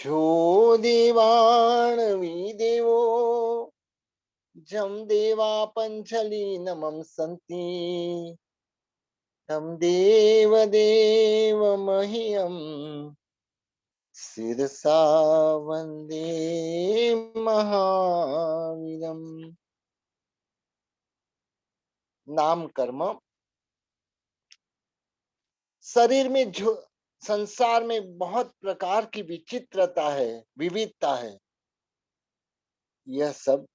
जो देवाणवी देवो जम देवा पंचलीनमं सन्ति तं देव देव मह्यम शिरसा वंदे महावीरम। नाम कर्म शरीर में जो संसार में बहुत प्रकार की विचित्रता है, विविधता है, यह सब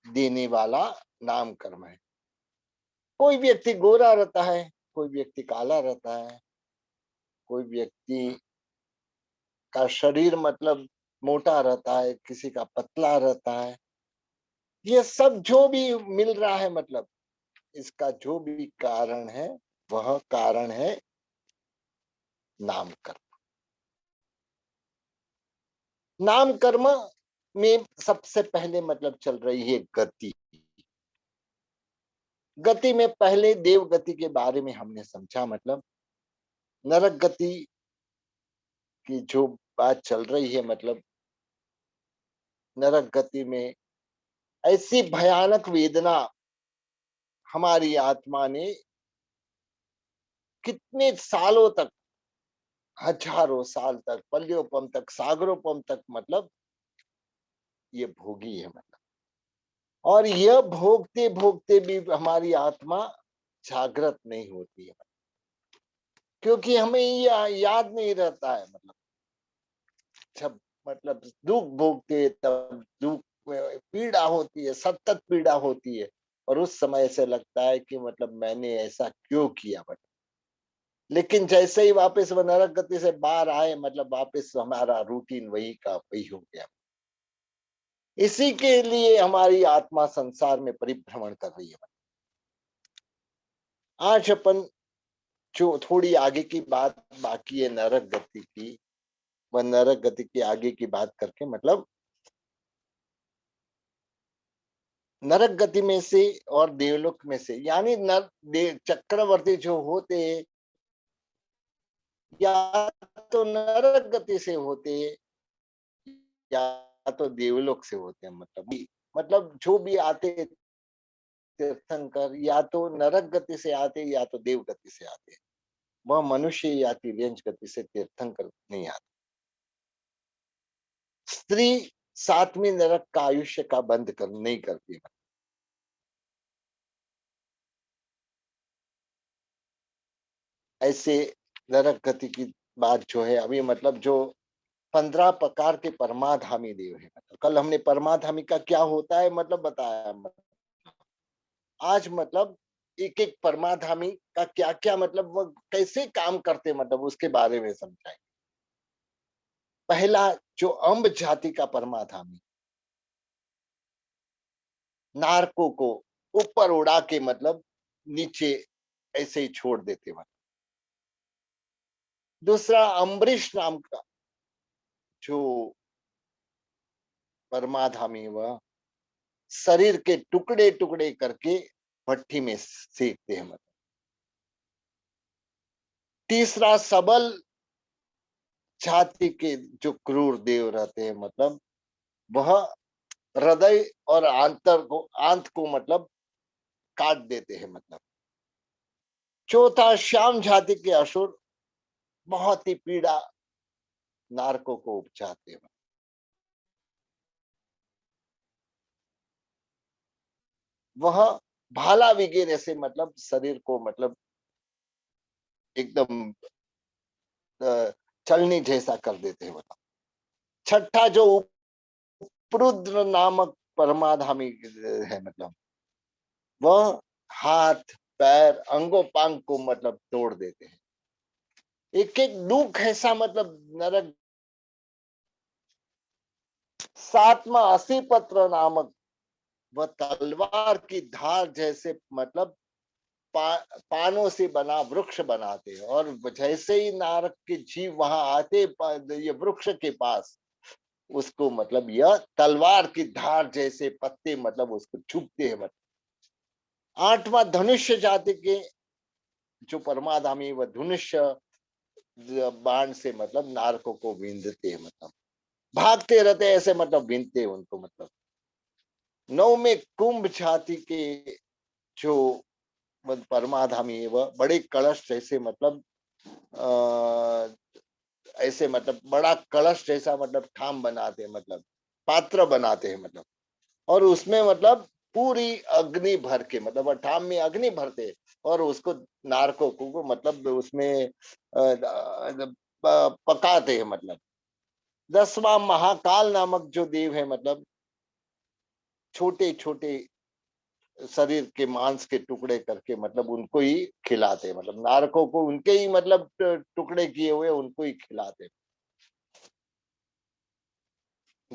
देने वाला नाम कर्म है। कोई व्यक्ति गोरा रहता है, कोई व्यक्ति काला रहता है, कोई व्यक्ति का शरीर मतलब मोटा रहता है, किसी का पतला रहता है। ये सब जो भी मिल रहा है मतलब इसका जो भी कारण है वह कारण है नाम कर्म। नाम कर्म में सबसे पहले मतलब चल रही है गति। गति में पहले देव गति के बारे में हमने समझा, मतलब नरक गति की जो बात चल रही है, मतलब नरक गति में ऐसी भयानक वेदना हमारी आत्मा ने कितने सालों तक, हजारों साल तक, पल्योपम तक, सागरोपम तक मतलब ये भोगी है मतलब। और यह भोगते भोगते भी हमारी आत्मा जागृत नहीं होती है, क्योंकि हमें याद नहीं रहता है मतलब जब मतलब दुख भोगते तब दुख में पीड़ा होती है, सतत पीड़ा होती है, और उस समय ऐसे लगता है कि मतलब मैंने ऐसा क्यों किया मतलब। लेकिन जैसे ही वापस वो नरक गति से बाहर आए मतलब वापस हमारा रूटीन वही का वही हो गया। इसी के लिए हमारी आत्मा संसार में परिभ्रमण कर रही है। आज अपन जो थोड़ी आगे की बात बाकी है नरक गति की, वह नरक गति की आगे की बात करके मतलब नरक गति में से और देवलोक में से, यानी नर देव चक्रवर्ती जो होते या तो नरक गति से होते या तो देवलोक से होते हैं। मतलब जो भी आते तीर्थंकर या तो नरक गति से आते या तो देव गति से आते, वह मनुष्य या तिर्यंच गति से तीर्थंकर नहीं आते। स्त्री सातवीं नरक का आयुष्य का बंद कर नहीं करती। ऐसे नरक गति की बात जो है अभी मतलब जो 15 प्रकार के परमाधामी देव है, मतलब कल हमने परमाधामी का क्या होता है मतलब बताया, मतलब आज मतलब एक एक परमाधामी का क्या क्या मतलब वो कैसे काम करते मतलब उसके बारे में समझाएं। पहला जो अम्ब जाति का परमाधामी, नारकों को ऊपर उड़ा के मतलब नीचे ऐसे ही छोड़ देते मतलब। दूसरा अम्बरीश नाम का जो परमाधामी, वह शरीर के टुकड़े टुकड़े करके भट्टी में सेकते हैं मतलब। तीसरा सबल जाति के जो क्रूर देव रहते हैं मतलब वह हृदय और आंत को मतलब काट देते हैं मतलब। चौथा श्याम जाति के असुर बहुत ही पीड़ा नारकों को उपजाते हैं। वह भाला वगैरह से मतलब शरीर को मतलब एकदम चलनी जैसा कर देते हैं मतलब। छठा जो उपरुद्र नामक परमाधामी है मतलब वह हाथ पैर अंगों पांग को मतलब तोड़ देते हैं। एक एक दुख ऐसा मतलब नरक। सातवां असी पत्र नामक, वह तलवार की धार जैसे मतलब पानों से बना वृक्ष बनाते हैं, और जैसे ही नारक के जीव वहां आते ये वृक्ष के पास, उसको मतलब यह तलवार की धार जैसे पत्ते मतलब उसको चुभते हैं मतलब। आठवां धनुष्य जाति के जो परमाधामी, वह धनुष्य बाण से मतलब नारकों को विंधते हैं मतलब। भागते रहते ऐसे मतलब गिनते उनको मतलब। नौ में कुंभ छाती के जो परमाधामी है वह बड़े कलश जैसे मतलब ऐसे मतलब बड़ा कलश जैसा मतलब ठाम बनाते हैं मतलब पात्र बनाते हैं मतलब। और उसमें मतलब पूरी अग्नि भर के मतलब ठाम में अग्नि भरते हैं और उसको नारकों को मतलब उसमें पकाते हैं मतलब। 10वां महाकाल नामक जो देव है मतलब छोटे छोटे शरीर के मांस के टुकड़े करके मतलब उनको ही खिलाते हैं मतलब नारकों को उनके ही मतलब टुकड़े किए हुए उनको ही खिलाते हैं।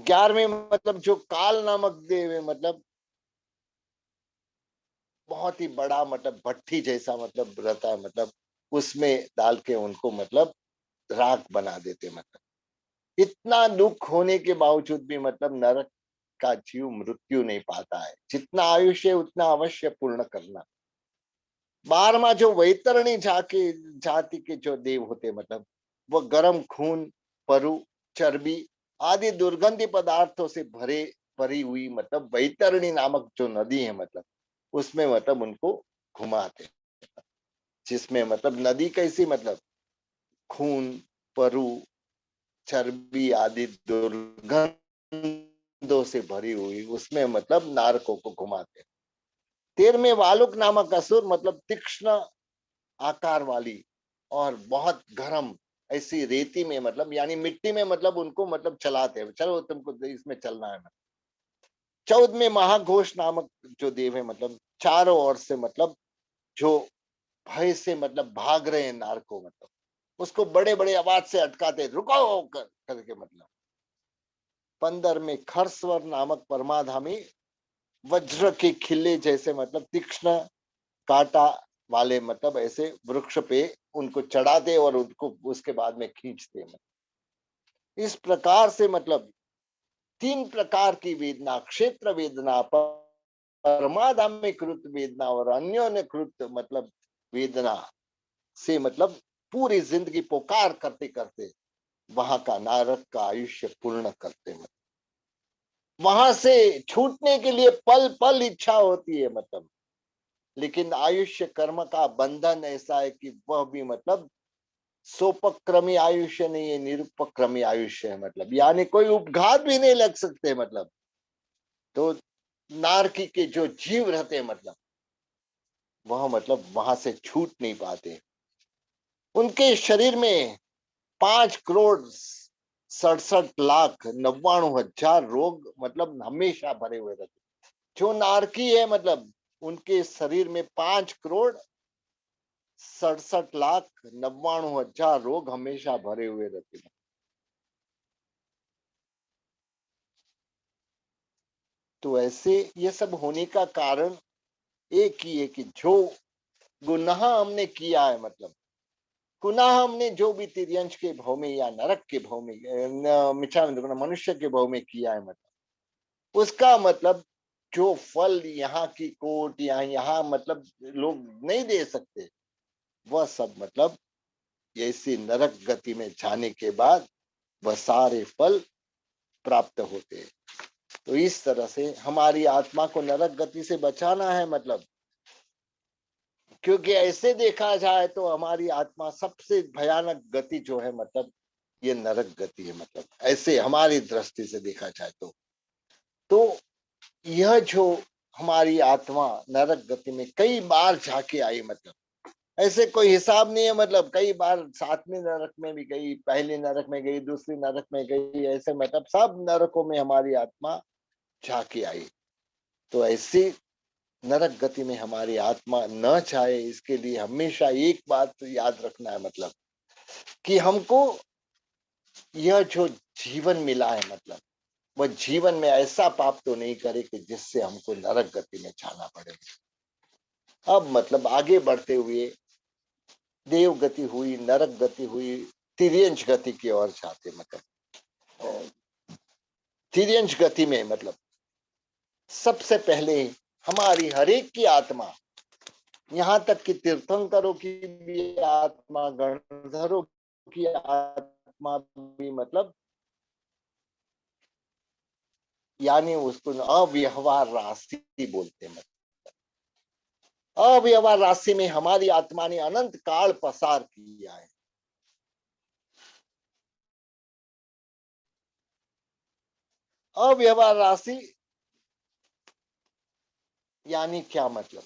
11वें मतलब जो काल नामक देव है मतलब बहुत ही बड़ा मतलब भट्टी जैसा मतलब रहता है मतलब उसमें डाल के उनको मतलब राख बना देते मतलब। इतना दुख होने के बावजूद भी मतलब नरक का जीव मृत्यु नहीं पाता है। जितना आयुष्य है उतना अवश्य पूर्ण करना। 12वां जो वैतरणी जाति के जो देव होते मतलब वो गर्म खून, परु, चर्बी आदि दुर्गंधी पदार्थों से भरे भरी हुई मतलब वैतरणी नामक जो नदी है मतलब उसमें मतलब उनको घुमाते। जिसमें मतलब नदी कैसी मतलब खून, परु, चर्बी आदि दुर्गंधों से भरी हुई उसमें मतलब नारकों को घुमाते। 13वें वालुक नामक असुर मतलब तीक्ष्ण आकार वाली और बहुत गर्म ऐसी रेती में मतलब यानी मिट्टी में मतलब उनको मतलब चलाते हैं, चलो तुमको इसमें चलना है। 14वें महाघोष नामक जो देव है मतलब चारों ओर से मतलब जो भय से मतलब भाग रहे हैं नारको मतलब उसको बड़े बड़े आवाज से अटकाते रुको करके मतलब। 15 में खरस्वर नामक परमाधामी वज्र के खिल्ले जैसे मतलब तीक्ष्ण कांटा वाले मतलब ऐसे वृक्ष पे उनको चढ़ाते और उनको उसके बाद में खींचते मतलब। इस प्रकार से मतलब 3 प्रकार की वेदना क्षेत्र वेदना परमाधामी कृत वेदना और अन्योन्य कृत मतलब वेदना से मतलब पूरी जिंदगी पुकार करते करते वहां का नारक का आयुष्य पूर्ण करते मतलब। वहां से छूटने के लिए पल पल इच्छा होती है मतलब। लेकिन आयुष्य कर्म का बंधन ऐसा है कि वह भी मतलब सोपक्रमी आयुष्य नहीं है, निरुपक्रमी आयुष्य है मतलब यानी कोई उपघात भी नहीं लग सकते मतलब। तो नारकी के जो जीव रहते हैं मतलब वह मतलब वहां से छूट नहीं पाते। उनके शरीर में 5,67,लाख 99,000 रोग मतलब हमेशा भरे हुए रहते। जो नारकी है मतलब उनके शरीर में 5,67,लाख 99,000 रोग हमेशा भरे हुए रहते हैं। तो ऐसे ये सब होने का कारण एक ही है कि जो गुनाह हमने किया है मतलब गुनाह हमने जो भी तिर्यंश के भाव में या नरक के भाव में मिच्छा मनुष्य के भाव में किया है मतलब उसका मतलब जो फल यहाँ की कोर्ट या यहाँ मतलब लोग नहीं दे सकते वह सब मतलब ऐसी नरक गति में जाने के बाद वह सारे फल प्राप्त होते हैं। तो इस तरह से हमारी आत्मा को नरक गति से बचाना है मतलब। क्योंकि ऐसे देखा जाए तो हमारी आत्मा सबसे भयानक गति जो है मतलब ये नरक गति है मतलब ऐसे हमारी दृष्टि से देखा जाए तो यह जो हमारी आत्मा नरक गति में कई बार जाके आई मतलब ऐसे कोई हिसाब नहीं है मतलब कई बार 7वें नरक में भी गई, पहले नरक में गई, दूसरी नरक में गई, ऐसे मतलब सब नरकों में हमारी आत्मा जाके आई। तो ऐसी नरक गति में हमारी आत्मा न चाहे इसके लिए हमेशा एक बात तो याद रखना है मतलब कि हमको यह जो जीवन मिला है मतलब वह जीवन में ऐसा पाप तो नहीं करे कि जिससे हमको नरक गति में जाना पड़े। अब मतलब आगे बढ़ते हुए देव गति हुई, नरक गति हुई, तिर्यंश गति की ओर जाते मतलब तिर्यंश गति में मतलब सबसे पहले हमारी हरेक की आत्मा यहाँ तक कि तीर्थंकरों की भी आत्मा, गणधरों की आत्मा भी मतलब यानी उसको अव्यवहार राशि बोलते हैं। अव्यवहार राशि में हमारी आत्मा ने अनंत काल पसार किया है। अव्यवहार राशि यानी क्या मतलब?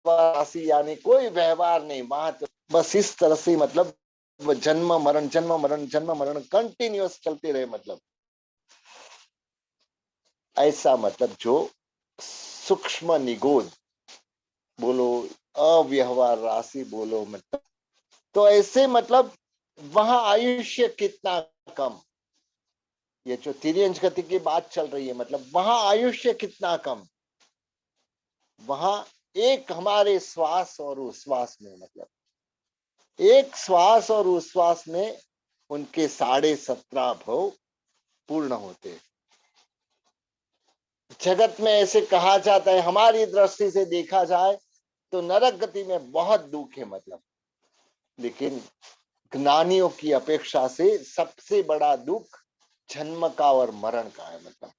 राशि यानी कोई व्यवहार नहीं, वहां तो बस इस तरह से मतलब जन्म मरण जन्म मरण जन्म मरण कंटिन्यूअस चलते रहे, मतलब ऐसा, मतलब जो सूक्ष्म निगोद बोलो, अव्यवहार राशि बोलो, मतलब तो ऐसे मतलब वहां आयुष्य कितना कम, ये जो तिर्यंच गति की बात चल रही है, मतलब वहां आयुष्य कितना कम, वहां एक हमारे श्वास और उश्वास में, मतलब एक श्वास और उश्वास में उनके 17.5 भव पूर्ण होते। जगत में ऐसे कहा जाता है, हमारी दृष्टि से देखा जाए तो नरक गति में बहुत दुख है, मतलब लेकिन ज्ञानियों की अपेक्षा से सबसे बड़ा दुख जन्म का और मरण का है। मतलब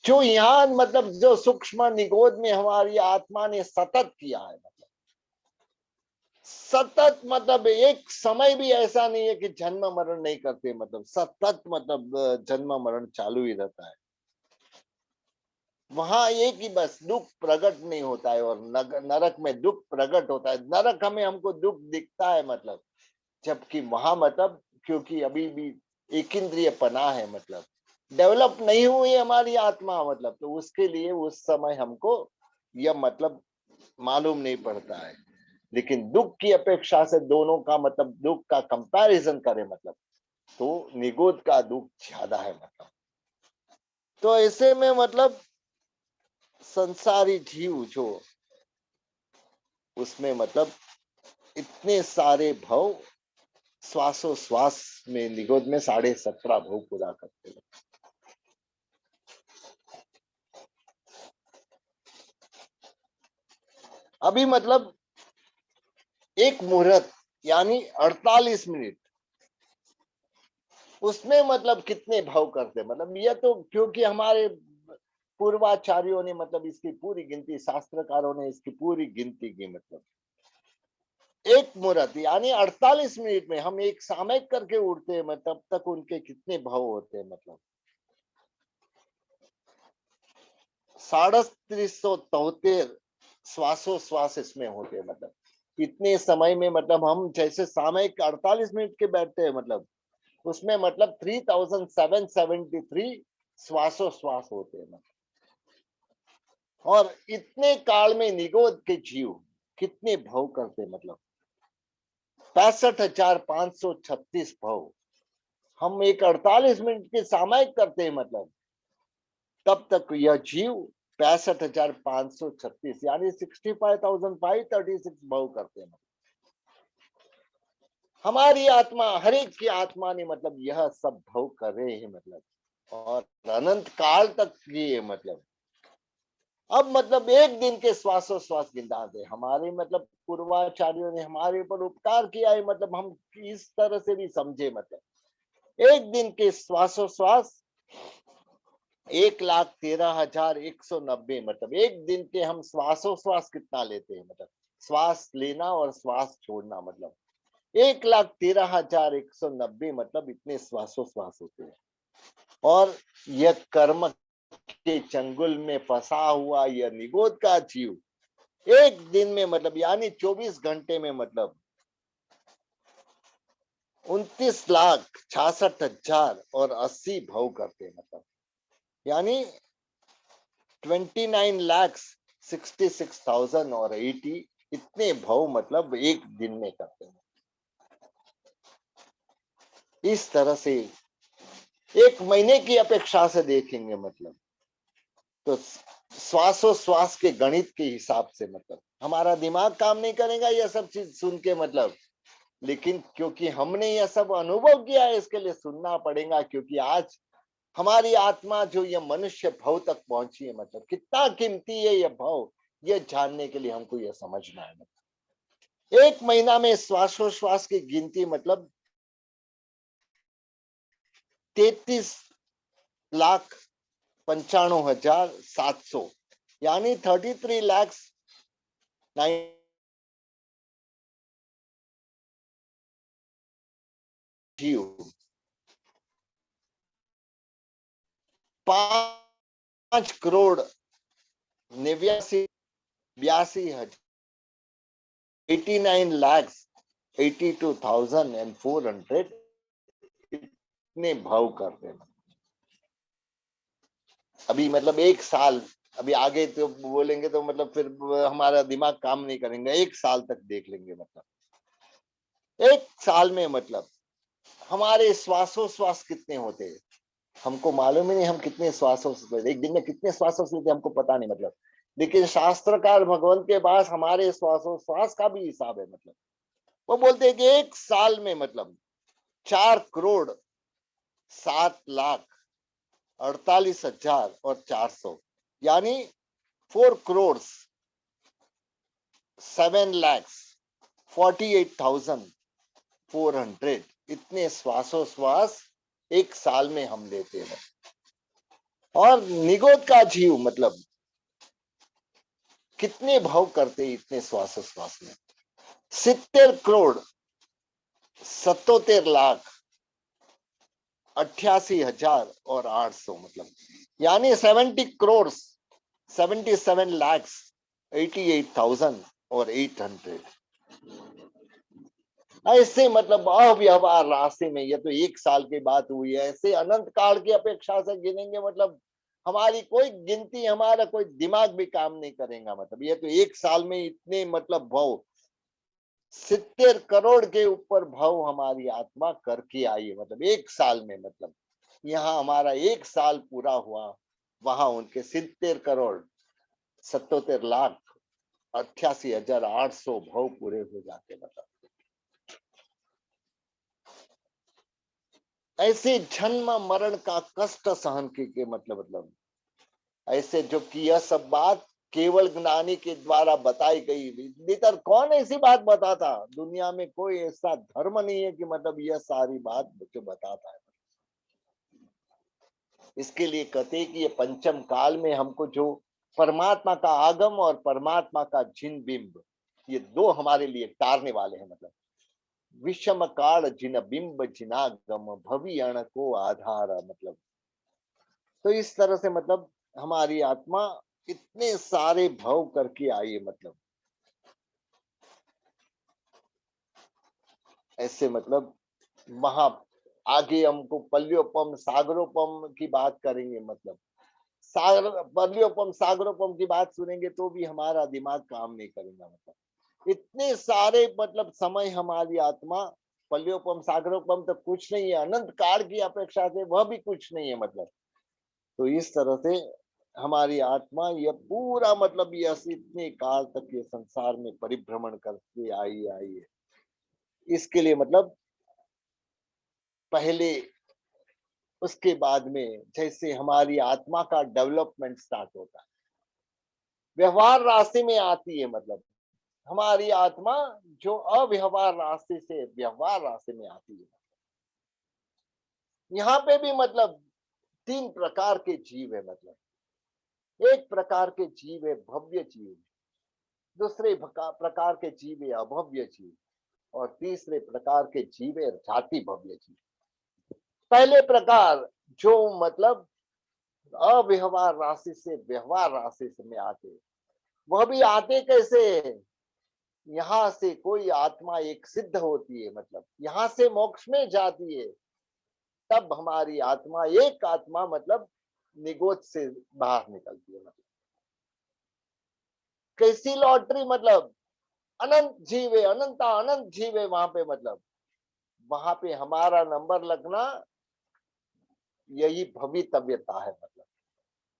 जो यहाँ मतलब जो सूक्ष्म निगोद में हमारी आत्मा ने सतत किया है, मतलब सतत, मतलब एक समय भी ऐसा नहीं है कि जन्म मरण नहीं करते, मतलब सतत, मतलब जन्म मरण चालू ही रहता है। वहां एक ही बस दुख प्रकट नहीं होता है, और नरक में दुख प्रकट होता है। नरक हमें हमको दुख दिखता है, मतलब जबकि वहां मतलब क्योंकि अभी भी एक इंद्रिय पना है, मतलब डेवलप नहीं हुई हमारी आत्मा, मतलब तो उसके लिए उस समय हमको यह मतलब मालूम नहीं पड़ता है। लेकिन दुख की अपेक्षा से दोनों का मतलब दुख का कंपैरिजन करें, मतलब तो निगोद का दुख ज्यादा है, मतलब तो ऐसे में मतलब संसारी जीव जो उसमें मतलब इतने सारे भव श्वासोश्वास में निगोद में 17.5 भव पूरा करते हैं। अभी मतलब एक मुहूर्त यानी 48 मिनट, उसमें मतलब कितने भाव करते, मतलब ये तो क्योंकि हमारे पूर्वाचार्यों ने मतलब इसकी पूरी गिनती, शास्त्रकारों ने इसकी पूरी गिनती की, मतलब एक मुहूर्त यानी 48 मिनट में हम एक सामयिक करके उठते हैं, मतलब तब तक उनके कितने भाव होते हैं, मतलब 3,373 श्वासोश्वास इसमें होते हैं, मतलब इतने समय में मतलब हम जैसे सामयिक 48 मिनट के बैठते हैं, मतलब उसमें मतलब 3,773 श्वासोश्वास होते हैं, मतलब और इतने काल में निगोद के जीव कितने भव करते, मतलब 65,536 भव हम एक 48 मिनट के सामयिक करते हैं, मतलब तब तक यह जीव 65,536 यानी 65,536 भव करते हैं। हमारी आत्मा, हर एक की आत्मा ने मतलब यह सब भव कर रहे हैं, मतलब और अनंत काल तक किए, मतलब अब मतलब एक दिन के श्वासोश्वास गिनते दे, हमारे मतलब पूर्वाचार्यों ने हमारे ऊपर उपकार किया है, मतलब हम इस तरह से भी समझे, मतलब एक दिन के श्वासोश्वास 1,13,190, मतलब एक दिन के हम श्वासोश्वास कितना लेते हैं, मतलब श्वास लेना और श्वास छोड़ना, मतलब 1,13,190, मतलब इतने श्वासोश्वास होते हैं। और यह कर्म के चंगुल में फंसा हुआ यह निगोद का जीव एक दिन में मतलब यानी 24 घंटे में मतलब 29,66,080 भव करते हैं, मतलब यानी 29,66,080 इतने भव मतलब एक दिन में करते हैं। इस तरह से एक महीने की अपेक्षा से देखेंगे, मतलब तो श्वासोश्वास के गणित के हिसाब से मतलब हमारा दिमाग काम नहीं करेगा यह सब चीज सुन के, मतलब लेकिन क्योंकि हमने यह सब अनुभव किया है इसके लिए सुनना पड़ेगा, क्योंकि आज हमारी आत्मा जो ये मनुष्य भव तक पहुंची है, मतलब कितना कीमती है यह भव, यह जानने के लिए हमको यह समझना है। एक महीना में श्वासोश्वास की गिनती मतलब 33,95,700 यानी 33 लाख 5,89,82,400 इतने भाव करते हैं। अभी मतलब एक साल, अभी आगे तो बोलेंगे तो मतलब फिर हमारा दिमाग काम नहीं करेंगे, एक साल तक देख लेंगे। मतलब एक साल में मतलब हमारे श्वासोश्वास कितने होते हैं हमको मालूम ही नहीं, हम कितने श्वासोश्वास एक दिन में कितने श्वासोश्वास लेते हमको पता नहीं। मतलब लेकिन शास्त्रकार भगवान के पास हमारे श्वासोश्वास का भी हिसाब है। मतलब वो बोलते हैं कि एक साल में मतलब 4,07,48,400 यानी 4,07,48,400 इतने श्वासोश्वास एक साल में हम लेते हैं। और निगोद का जीव मतलब कितने भाव करते इतने श्वासोश्वास में, 70,78,88,800 मतलब यानी 77,77,88,800 ऐसे मतलब अव्यवहार राशि में। ये तो एक साल की बात हुई है, ऐसे अनंत काल की अपेक्षा से गिनेंगे मतलब हमारी कोई गिनती, हमारा कोई दिमाग भी काम नहीं करेगा। मतलब ये तो एक साल में इतने मतलब भाव 70 करोड़ के ऊपर भाव हमारी आत्मा करके आई है। मतलब एक साल में मतलब यहाँ हमारा एक साल पूरा हुआ, वहां उनके 70 करोड़ 77,88,800 भाव पूरे हो जाते। मतलब ऐसे जन्म मरण का कष्ट सहन के मतलब ऐसे जो कि यह सब बात केवल ज्ञानी के द्वारा बताई गई। भीतर कौन ऐसी बात बताता, दुनिया में कोई ऐसा धर्म नहीं है कि मतलब यह सारी बात जो बताता है। इसके लिए कहते हैं कि ये पंचम काल में हमको जो परमात्मा का आगम और परमात्मा का जिन बिंब, ये दो हमारे लिए तारने वाले हैं। मतलब विषम काल जिन बिंब जिनागम भवियण को आधार। मतलब तो इस तरह से मतलब हमारी आत्मा इतने सारे भव करके आई है। मतलब ऐसे मतलब वहां आगे हमको पल्योपम सागरोपम की बात करेंगे। मतलब सागर पल्योपम सागरोपम की बात सुनेंगे तो भी हमारा दिमाग काम नहीं करेगा। मतलब इतने सारे मतलब समय हमारी आत्मा पल्योपम सागरोपम तो कुछ नहीं है, अनंत काल की अपेक्षा से वह भी कुछ नहीं है। मतलब तो इस तरह से हमारी आत्मा यह पूरा मतलब ये इतने काल तक ये संसार में परिभ्रमण करके आई है। इसके लिए मतलब पहले उसके बाद में जैसे हमारी आत्मा का डेवलपमेंट स्टार्ट होता है, व्यवहार रास्ते में आती है। मतलब हमारी आत्मा जो अव्यवहार रास्ते से व्यवहार रास्ते में आती है। यहाँ पे भी मतलब तीन प्रकार के जीव है। मतलब एक प्रकार के जीव है भव्य जीव, दूसरे प्रकार के जीव है अभव्य जीव, और तीसरे प्रकार के जीव है जाति भव्य जीव। पहले प्रकार जो मतलब अव्यवहार राशि से व्यवहार राशि में आते, वह भी आते कैसे, यहाँ से कोई आत्मा एक सिद्ध होती है, मतलब यहाँ से मोक्ष में जाती है, तब हमारी आत्मा एक आत्मा मतलब निगोद से बाहर निकलती है। मतलब कैसी लॉटरी, मतलब अनंत जीव है, अनंता अनंत जीव है वहां पे। मतलब वहां पे हमारा नंबर लगना यही भवितव्यता है। मतलब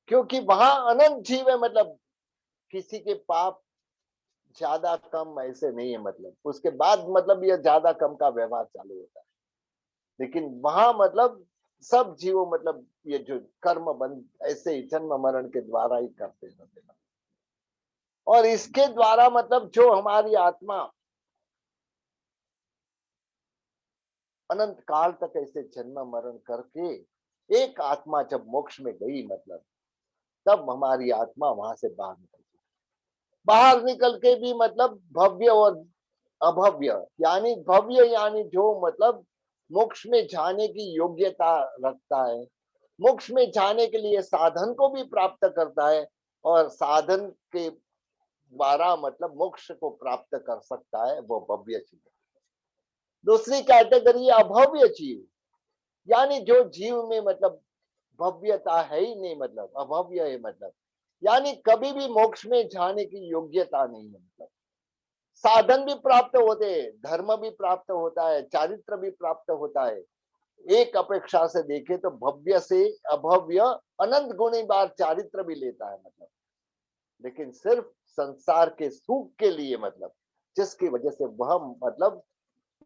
क्योंकि वहां अनंत जीव है। मतलब किसी के पाप ज्यादा कम ऐसे नहीं है। मतलब उसके बाद मतलब यह ज्यादा कम का व्यवहार चालू होता है, लेकिन वहां मतलब सब जीवो मतलब ये जो कर्म बंद ऐसे ही जन्म मरण के द्वारा ही करते रहते हैं। और इसके द्वारा मतलब जो हमारी आत्मा अनंत काल तक ऐसे जन्म मरण करके एक आत्मा जब मोक्ष में गई मतलब, तब हमारी आत्मा वहां से बाहर निकल गई। बाहर निकल के भी मतलब भव्य और अभव्य, यानी भव्य यानी जो मतलब मोक्ष में जाने की योग्यता रखता है, मोक्ष में जाने के लिए साधन को भी प्राप्त करता है, और साधन के द्वारा मतलब मोक्ष को प्राप्त कर सकता है, वो भव्य जीव। दूसरी कैटेगरी अभव्य जीव, यानी जो जीव में मतलब भव्यता है ही नहीं, मतलब अभव्य है, मतलब यानी कभी भी मोक्ष में जाने की योग्यता नहीं है। मतलब साधन भी प्राप्त होते हैं, धर्म भी प्राप्त होता है, चारित्र भी प्राप्त होता है। एक अपेक्षा से देखे तो भव्य से अभव्य अनंत गुणी बार चारित्र भी लेता है, मतलब लेकिन सिर्फ संसार के सुख के लिए, मतलब जिसकी वजह से वह मतलब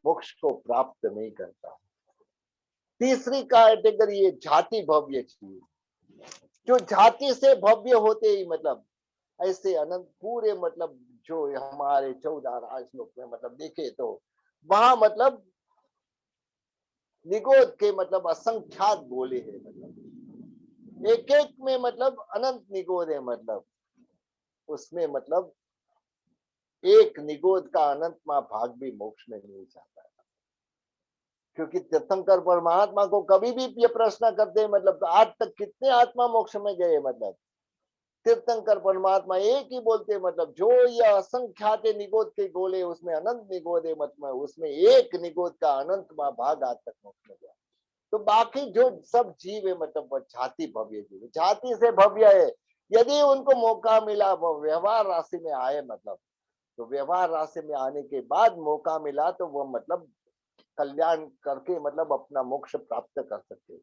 मोक्ष को प्राप्त नहीं करता। तीसरी कैटेगरी है जाति भव्य जीव, जो जाति से भव्य होते ही मतलब ऐसे अनंत पूरे मतलब जो हमारे 14 राजलोक में मतलब देखे तो वहां मतलब निगोद के मतलब असंख्यात गोले हैं, मतलब एक एक में मतलब अनंत निगोद है, मतलब उसमें मतलब एक निगोद का अनंतमा भाग भी मोक्ष में नहीं जाता है। क्योंकि तीर्थंकर परमात्मा को कभी भी ये प्रश्न करते हैं, मतलब आज तक कितने आत्मा मोक्ष में गए, मतलब तीर्थंकर परमात्मा एक ही बोलते, मतलब जो ये असंख्यात निगोद के गोले उसमें अनंत निगोद है, मतलब उसमें एक निगोद का अनंतमा भाग आज तक मोक्ष में गया। तो बाकी जो सब जीव है मतलब वो जाति भव्य जीव, जाति से भव्य है। यदि उनको मौका मिला वो व्यवहार राशि में आए, मतलब तो व्यवहार राशि में आने के बाद मौका मिला तो वो मतलब कल्याण करके मतलब अपना मोक्ष प्राप्त कर सकते हैं।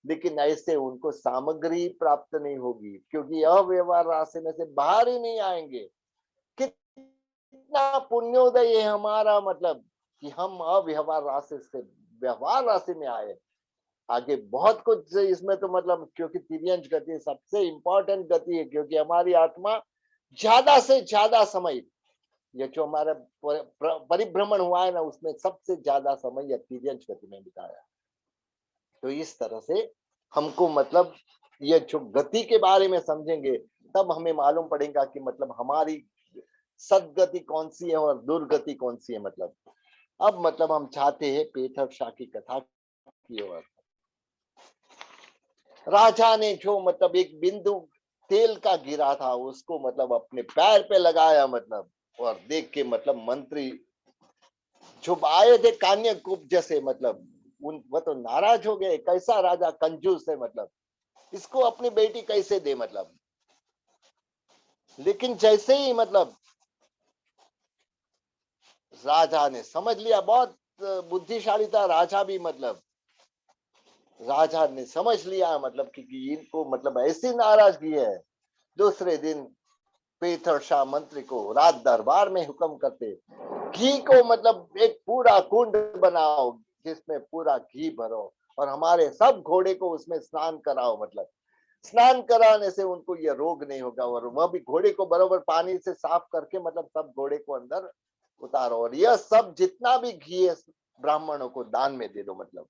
लेकिन ऐसे उनको सामग्री प्राप्त नहीं होगी, क्योंकि अव्यवहार राशि में से बाहर ही नहीं आएंगे। कितना पुण्योदय है हमारा, मतलब कि हम अव्यवहार राशि से व्यवहार राशि में आए। आगे बहुत कुछ इसमें तो मतलब, क्योंकि तिर्यंश गति सबसे इंपॉर्टेंट गति है, क्योंकि हमारी आत्मा ज्यादा से ज्यादा समय, ये जो हमारा परिभ्रमण हुआ है ना, उसमें सबसे ज्यादा समय तिर्यंश गति में बिताया। तो इस तरह से हमको मतलब ये जो गति के बारे में समझेंगे तब हमें मालूम पड़ेगा कि मतलब हमारी सदगति कौन सी है और दुर्गति कौन सी है। मतलब अब मतलब हम चाहते हैं पेथर शाह की कथा की ओर। राजा ने जो मतलब एक बिंदु तेल का गिरा था उसको मतलब अपने पैर पे लगाया, मतलब और देख के मतलब मंत्री जो आए थे कान्यकुब्ज जैसे, मतलब उन वो तो नाराज हो गए, कैसा राजा कंजूस है, मतलब इसको अपनी बेटी कैसे दे, मतलब लेकिन जैसे ही मतलब राजा ने समझ लिया, बहुत बुद्धिशाली था राजा भी, मतलब राजा ने समझ लिया मतलब कि इनको मतलब ऐसी नाराजगी है। दूसरे दिन पेथर शाह मंत्री को राज दरबार में हुक्म करते, घी को मतलब एक पूरा कुंड बनाओ जिसमें पूरा घी भरो और हमारे सब घोड़े को उसमें स्नान कराओ, मतलब स्नान कराने से उनको ये रोग नहीं होगा, और वह भी घोड़े को बराबर पानी से साफ करके मतलब सब घोड़े को अंदर उतारो, और यह सब जितना भी घी है ब्राह्मणों को दान में दे दो। मतलब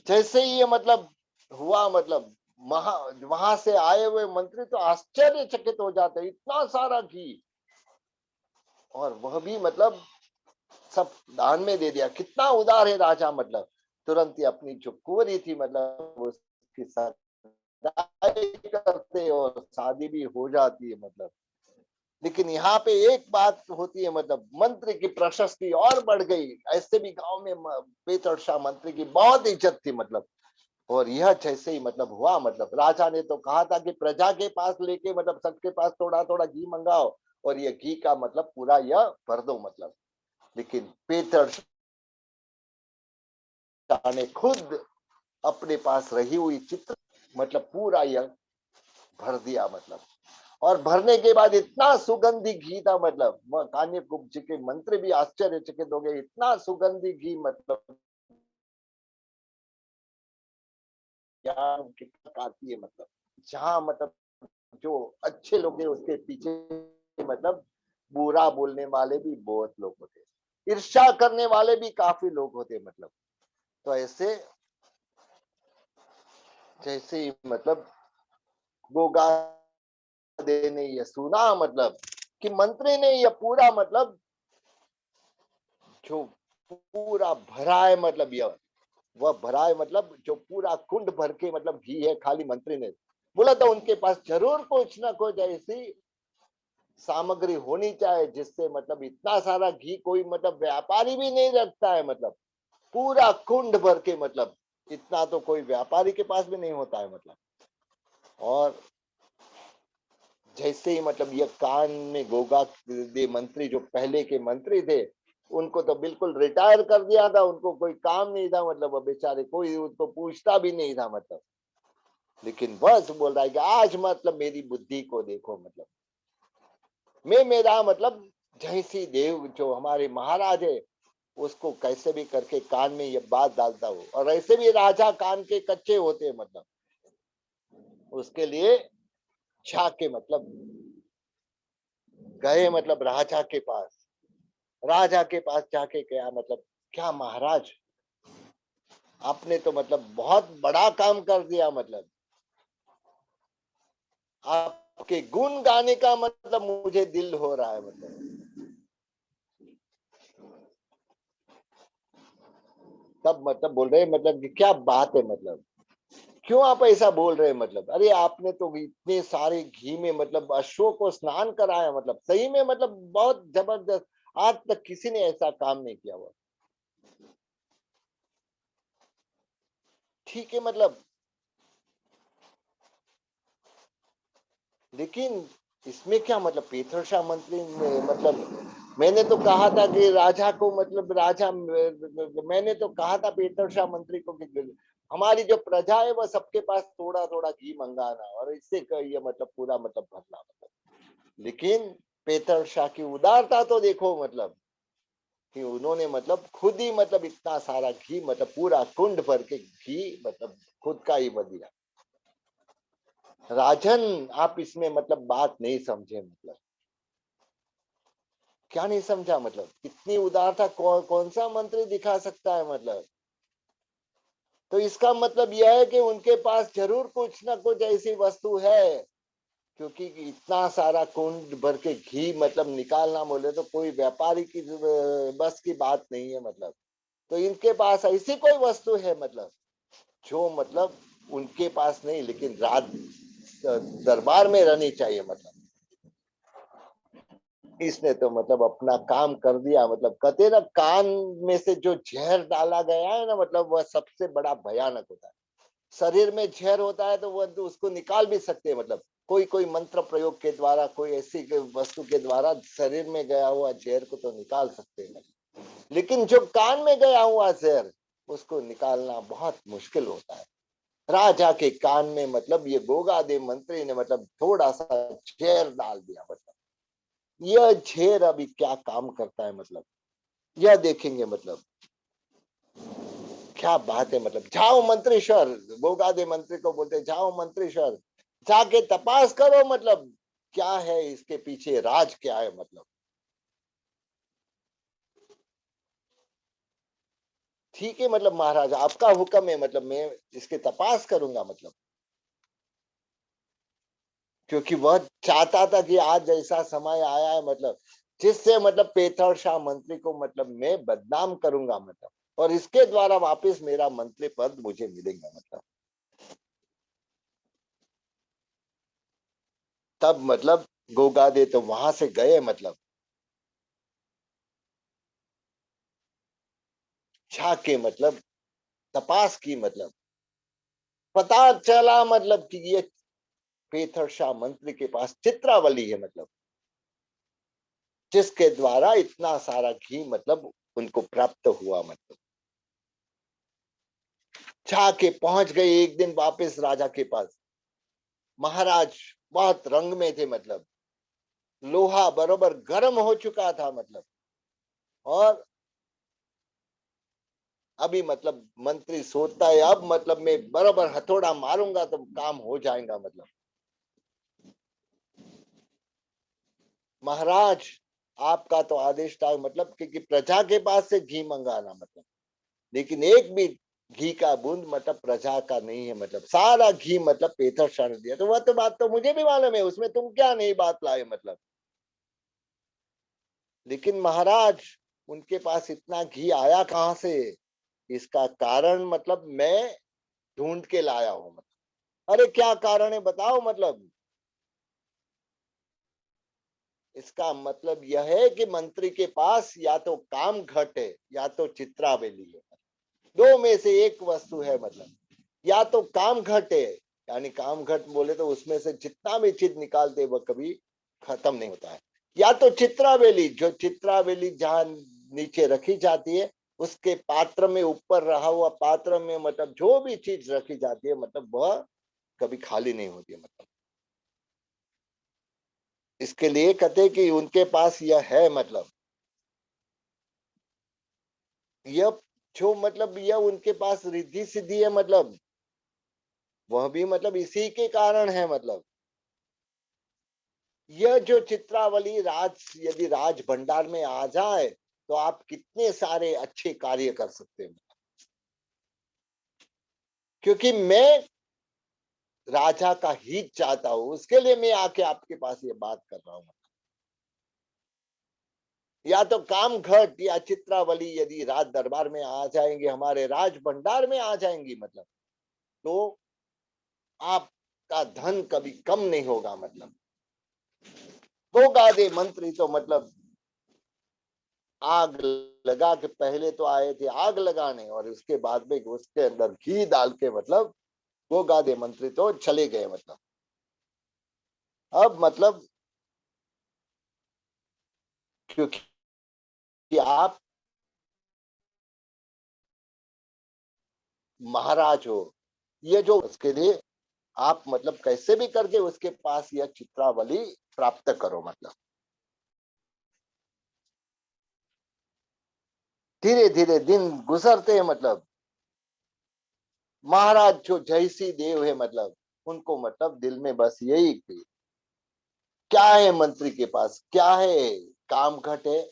जैसे ही ये मतलब हुआ, मतलब वहां से आए हुए मंत्री तो आश्चर्यचकित हो जाते, इतना सारा घी, और वह भी मतलब सब दान में दे दिया। कितना उदार है राजा, मतलब तुरंत ही अपनी जो कुंवरी थी मतलब उसकी सगाई करते और शादी भी हो जाती है, मतलब लेकिन यहाँ पे एक बात होती है, मतलब मंत्री की प्रशस्ति और बढ़ गई। ऐसे भी गांव में पेथर शाह मंत्री की बहुत इज्जत थी, मतलब और यह जैसे ही मतलब हुआ, मतलब राजा ने तो कहा था कि प्रजा के पास लेके मतलब सबके पास थोड़ा थोड़ा घी मंगाओ और ये घी का मतलब पूरा यह भर दो, मतलब लेकिन पेथर शाह ने खुद अपने पास रही हुई चित्र मतलब पूरा यह भर दिया, मतलब और भरने के बाद इतना सुगंधी घी था, मतलब वह कान्यकुब्ज जी के मंत्री भी आश्चर्यचकित हो गए, इतना सुगंधी घी, मतलब क्या उनकी आती है, मतलब जहाँ मतलब जो अच्छे लोग हैं उसके पीछे मतलब बुरा बोलने वाले भी बहुत लोग होते हैं। ईर्ष्या करने वाले भी काफी लोग होते हैं मतलब। तो ऐसे जैसे ही मतलब गोगा ने ये सुना मतलब कि मंत्री ने ये पूरा मतलब जो पूरा भरा है मतलब यह वह भरा है मतलब जो पूरा कुंड भर के मतलब घी है खाली मंत्री ने बोला तो उनके पास जरूर कुछ ना कुछ ऐसी सामग्री होनी चाहिए जिससे मतलब इतना सारा घी कोई मतलब व्यापारी भी नहीं रखता है मतलब पूरा कुंड भर के मतलब इतना तो कोई व्यापारी के पास भी नहीं होता है मतलब। और जैसे ही मतलब ये कान में गोगा दे मंत्री जो पहले के मंत्री थे उनको तो बिल्कुल रिटायर कर दिया था, उनको कोई काम नहीं था मतलब, वो बेचारे कोई उनको पूछता भी नहीं था मतलब। लेकिन बस बोल रहा है कि आज मतलब मेरी बुद्धि को देखो मतलब मैं मेरा मतलब जैसी देव जो हमारे महाराज है उसको कैसे भी करके कान में ये बात डालता हूँ। और ऐसे भी राजा कान के कच्चे होते हैं मतलब उसके लिए छाके मतलब गए मतलब राजा के पास जाके क्या मतलब क्या महाराज आपने तो मतलब बहुत बड़ा काम कर दिया मतलब आपके गुण गाने का मतलब मुझे दिल हो रहा है मतलब। तब मतलब बोल रहे मतलब कि क्या बात है मतलब क्यों आप ऐसा बोल रहे हैं मतलब अरे आपने तो इतने सारे घी में मतलब अश्वों को स्नान कराया मतलब सही में मतलब बहुत जबरदस्त आज तक किसी ने ऐसा काम नहीं किया हुआ। ठीक है मतलब लेकिन इसमें क्या मतलब पीथरशाह मंत्री ने मतलब मैंने तो कहा था कि राजा को मतलब राजा मैंने तो कहा था पीथरशाह मंत्री को कि हमारी जो प्रजा है वह सबके पास थोड़ा थोड़ा घी मंगाना और इससे ये मतलब पूरा मतलब भरना मतलब। लेकिन पीथरशाह की उदारता तो देखो मतलब कि उन्होंने मतलब खुद ही मतलब इतना सारा घी मतलब पूरा कुंड भर के घी मतलब खुद का ही बदिया। राजन आप इसमें मतलब बात नहीं समझे मतलब क्या नहीं समझा मतलब इतनी उदारता कौन सा मंत्री दिखा सकता है मतलब। तो इसका मतलब यह है कि उनके पास जरूर कुछ ना कुछ ऐसी वस्तु है क्योंकि इतना सारा कुंड भर के घी मतलब निकालना बोले तो कोई व्यापारी की बस की बात नहीं है मतलब। तो इनके पास ऐसी कोई वस्तु है मतलब जो मतलब उनके पास नहीं लेकिन राज दरबार में रहनी चाहिए मतलब। इसने तो मतलब अपना काम कर दिया मतलब कहते ना कान में से जो जहर डाला गया है ना मतलब वह सबसे बड़ा भयानक होता है। शरीर में जहर होता है तो वह तो उसको निकाल भी सकते हैं मतलब कोई कोई मंत्र प्रयोग के द्वारा कोई ऐसी वस्तु के द्वारा शरीर में गया हुआ जहर को तो निकाल सकते हैं मतलब। लेकिन जो कान में गया हुआ जहर उसको निकालना बहुत मुश्किल होता है। राजा के कान में मतलब ये गोगादेव मंत्री ने मतलब थोड़ा सा जहर डाल दिया मतलब यह झेर अभी क्या काम करता है मतलब यह देखेंगे मतलब क्या बात है मतलब। जाओ मंत्रीश्वर गोगादे मंत्री को बोलते जाओ मंत्रीश्वर जाके तपास करो मतलब क्या है इसके पीछे राज क्या है मतलब। ठीक है मतलब महाराज आपका हुक्म है मतलब मैं इसके तपास करूंगा मतलब क्योंकि वह चाहता था कि आज ऐसा समय आया है मतलब जिससे मतलब पेथर शाह मंत्री को मतलब मैं बदनाम करूंगा मतलब और इसके द्वारा वापस मेरा मंत्री पद मुझे मिलेगा मतलब। तब मतलब गोगादे तो वहां से गए मतलब झाके मतलब तपास की मतलब पता चला मतलब कि ये पेथर शाह मंत्री के पास चित्रावली है मतलब जिसके द्वारा इतना सारा घी मतलब उनको प्राप्त हुआ मतलब। झाके पहुंच गए एक दिन वापस राजा के पास। महाराज बहुत रंग में थे मतलब लोहा बरोबर गर्म हो चुका था मतलब और अभी मतलब मंत्री सोचता है अब मतलब मैं बराबर हथौड़ा मारूंगा तो काम हो जाएगा मतलब। महाराज आपका तो आदेश था मतलब कि प्रजा के पास से घी मंगाना मतलब, लेकिन एक भी घी का बूंद मतलब प्रजा का नहीं है, मतलब सारा घी मतलब पेथर शाह ने दिया। तो वह तो बात तो मुझे भी मालूम है, उसमें तुम क्या नई बात लाए मतलब। लेकिन महाराज, उनके पास इतना घी आया कहां से? इसका कारण मतलब मैं ढूंढ के लाया हूं मतलब। अरे क्या कारण है बताओ मतलब। इसका मतलब यह है कि मंत्री के पास या तो काम घट है या तो चित्रावेली है। दो में से एक वस्तु है मतलब। या तो काम घट है, यानी काम घट बोले तो उसमें से जितना भी चीज निकालते वह कभी खत्म नहीं होता है। या तो चित्रावेली, जो चित्रावेली जहां नीचे रखी जाती है, उसके पात्र में ऊपर रहा हुआ पात्र में मतलब जो भी चीज रखी जाती है मतलब वह कभी खाली नहीं होती है मतलब। इसके लिए कहते कि उनके पास यह है मतलब। यह जो मतलब यह उनके पास रिद्धि सिद्धि है मतलब, वह भी मतलब इसी के कारण है मतलब। यह जो चित्रावली राज यदि राज भंडार में आ जाए तो आप कितने सारे अच्छे कार्य कर सकते हैं। क्योंकि मैं राजा का हित चाहता हूं, उसके लिए मैं आके आपके पास ये बात कर रहा हूं। या तो काम घट या चित्रावली यदि राज दरबार में आ जाएंगे, हमारे राज भंडार में आ जाएंगी मतलब, तो आपका धन कभी कम नहीं होगा मतलब। वो गादे मंत्री तो मतलब आग लगा के, पहले तो आए थे आग लगाने और उसके बाद में उसके अंदर घी डाल के मतलब वो गादे मंत्री तो चले गए मतलब। अब मतलब क्योंकि आप महाराज हो, ये जो उसके लिए आप मतलब कैसे भी करके उसके पास यह चित्रावली प्राप्त करो मतलब। धीरे धीरे दिन गुजरते हैं मतलब। महाराज जो जयसी देव है मतलब, उनको मतलब दिल में बस यही कि क्या है मंत्री के पास, क्या है, काम घट है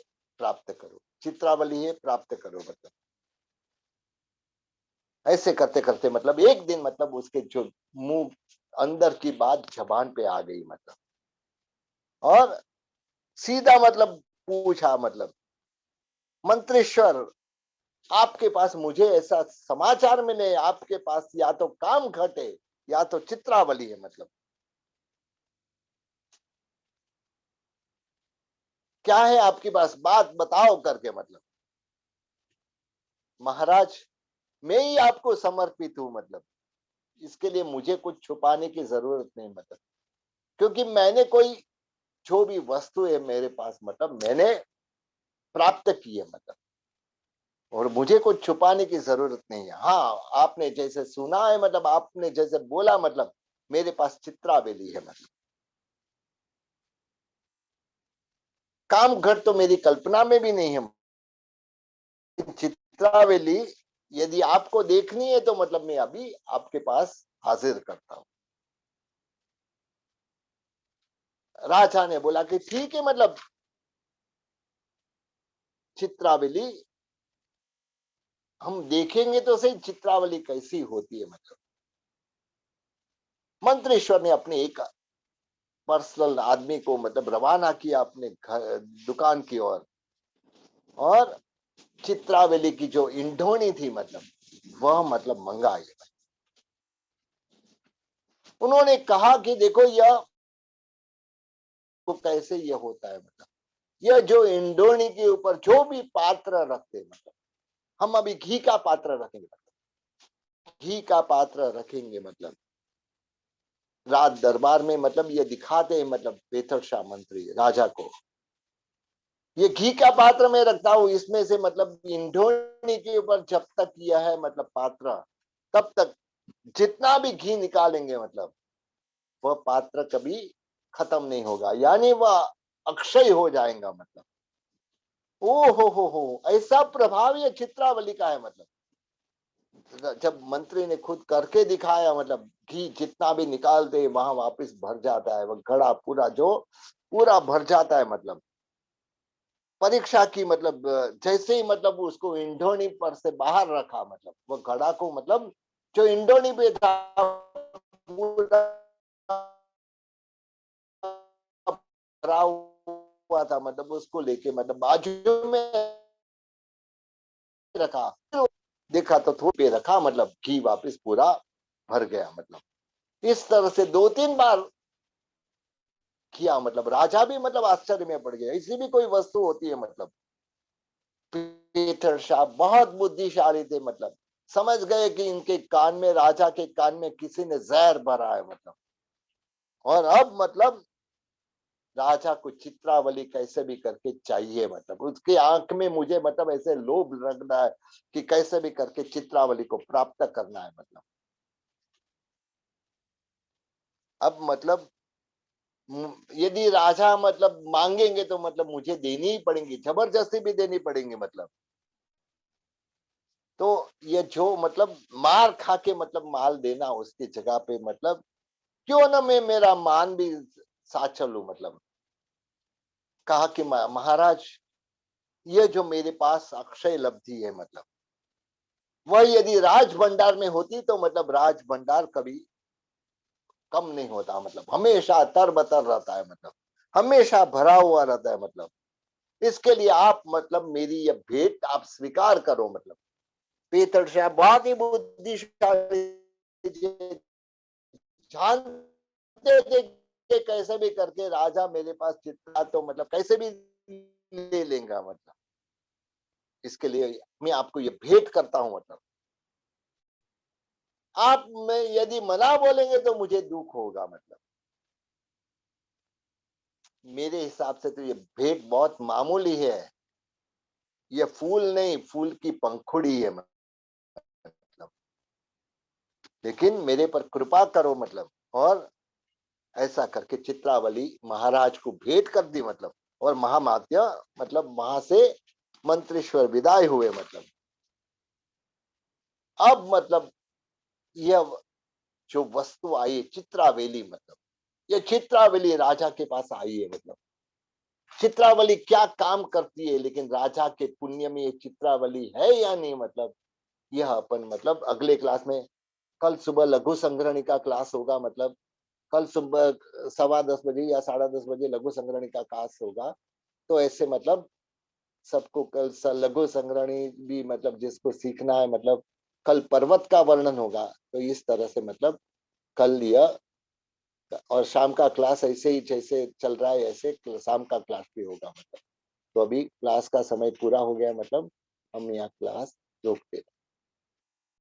प्राप्त करो, चित्रावली है प्राप्त करो मतलब। ऐसे करते करते मतलब एक दिन मतलब उसके जो मुंह अंदर की बात जबान पे आ गई मतलब। और सीधा मतलब पूछा मतलब, मंत्रेश्वर आपके पास मुझे ऐसा समाचार मिले, आपके पास या तो काम घटे या तो चित्रावली है मतलब, क्या है आपके पास बात बताओ करके मतलब। महाराज, मैं ही आपको समर्पित हूं मतलब, इसके लिए मुझे कुछ छुपाने की जरूरत नहीं मतलब। क्योंकि मैंने कोई जो भी वस्तु है मेरे पास मतलब मैंने प्राप्त की है मतलब, और मुझे कुछ छुपाने की जरूरत नहीं है। हाँ, आपने जैसे सुना है मतलब, आपने जैसे बोला मतलब, मेरे पास चित्रावेली है मतलब। काम घर तो मेरी कल्पना में भी नहीं है। चित्रावेली यदि आपको देखनी है तो मतलब मैं अभी आपके पास हाजिर करता हूँ। राजा ने बोला कि ठीक है मतलब, चित्रावली हम देखेंगे तो सही चित्रावली कैसी होती है मतलब। मंत्रेश्वर ने अपने एक पर्सनल आदमी को मतलब रवाना किया अपने घर दुकान की ओर, और चित्रावली की जो इंढोनी थी मतलब वह मतलब मंगाई। उन्होंने कहा कि देखो यह तो कैसे यह होता है मतलब, यह जो इंडोनी के ऊपर जो भी पात्र रखते मतलब, हम अभी घी का पात्र रखेंगे मतलब, घी का पात्र रखेंगे मतलब राज दरबार में मतलब ये दिखाते हैं मतलब बेथर शाह मंत्री राजा को, ये घी का पात्र मैं रखता हूं, इसमें से मतलब इंडोनी के ऊपर जब तक यह है मतलब पात्र, तब तक जितना भी घी निकालेंगे मतलब वह पात्र कभी खत्म नहीं होगा, यानी वह अक्षय हो जाएगा मतलब। ओ हो, ऐसा प्रभाव ये चित्रावली का है मतलब। जब मंत्री ने खुद करके दिखाया मतलब घी जितना भी निकाल दे वहां वापस भर जाता है, वह घड़ा पूरा जो पूरा भर जाता है मतलब। परीक्षा की मतलब जैसे ही मतलब उसको इंडोनी पर से बाहर रखा, मतलब वो घड़ा को मतलब जो इंडोनी पे था पूरा भरा हुआ था, मतलब उसको लेके मतलब बाजू में रखा, देखा तो थोड़े पे रखा, मतलब घी वापस पूरा भर गया। मतलब इस तरह से 2-3 बार किया, मतलब राजा भी मतलब आश्चर्य में पड़ गया। ऐसी भी कोई वस्तु होती है? मतलब पीटर शाह बहुत बुद्धिशाली थे, मतलब समझ गए कि इनके कान में, राजा के कान में किसी ने जहर भरा है, मतलब। और अब मतलब राजा को चित्रावली कैसे भी करके चाहिए, मतलब उसकी आंख में मुझे मतलब ऐसे लोभ लग रहा है कि कैसे भी करके चित्रावली को प्राप्त करना है। मतलब अब मतलब यदि राजा मतलब मांगेंगे तो मतलब मुझे देनी ही पड़ेंगी, जबरदस्ती भी देनी पड़ेंगी। मतलब तो ये जो मतलब मार खा के मतलब माल देना उसकी जगह पे, मतलब क्यों ना मैं मेरा मान भी साथ चलूं। मतलब कहा कि महाराज, ये जो मेरे पास अक्षय लब्धि है, मतलब वह यदि राज भंडार में होती तो मतलब राज भंडार कभी कम नहीं होता, मतलब हमेशा तरबतर रहता है, मतलब हमेशा भरा हुआ रहता है। मतलब इसके लिए आप मतलब मेरी ये भेंट आप स्वीकार करो। मतलब पीतर शाह बहुत ही बुद्धिशाली, जानते थे कि कैसे भी करके राजा मेरे पास चिट्ठा तो मतलब कैसे भी ले लेगा। मतलब इसके लिए मैं आपको ये भेंट करता हूं। मतलब आप में यदि मना बोलेंगे तो मुझे दुख होगा। मतलब मेरे हिसाब से तो ये भेंट बहुत मामूली है, ये फूल नहीं, फूल की पंखुड़ी है। मतलब लेकिन मेरे पर कृपा करो। मतलब और ऐसा करके चित्रावली महाराज को भेंट कर दी। मतलब और महामात्य मतलब वहां से मंत्रेश्वर विदाई हुए। मतलब अब मतलब यह जो वस्तु आई चित्रावली, मतलब ये चित्रावली राजा के पास आई है। मतलब चित्रावली क्या काम करती है, लेकिन राजा के पुण्य में ये चित्रावली है या नहीं, मतलब यह अपन मतलब अगले क्लास में, कल सुबह लघु संग्रहणी का क्लास होगा। मतलब कल सुबह 10:15 या 10:30 लघु संग्रहणी का क्लास होगा। तो ऐसे मतलब सबको कल लघु संग्रहणी भी मतलब जिसको सीखना है, मतलब कल पर्वत का वर्णन होगा। तो इस तरह से मतलब कल यह, और शाम का क्लास ऐसे ही जैसे चल रहा है ऐसे शाम का क्लास भी होगा। मतलब तो अभी क्लास का समय पूरा हो गया, मतलब हम यहाँ क्लास रोकते हैं।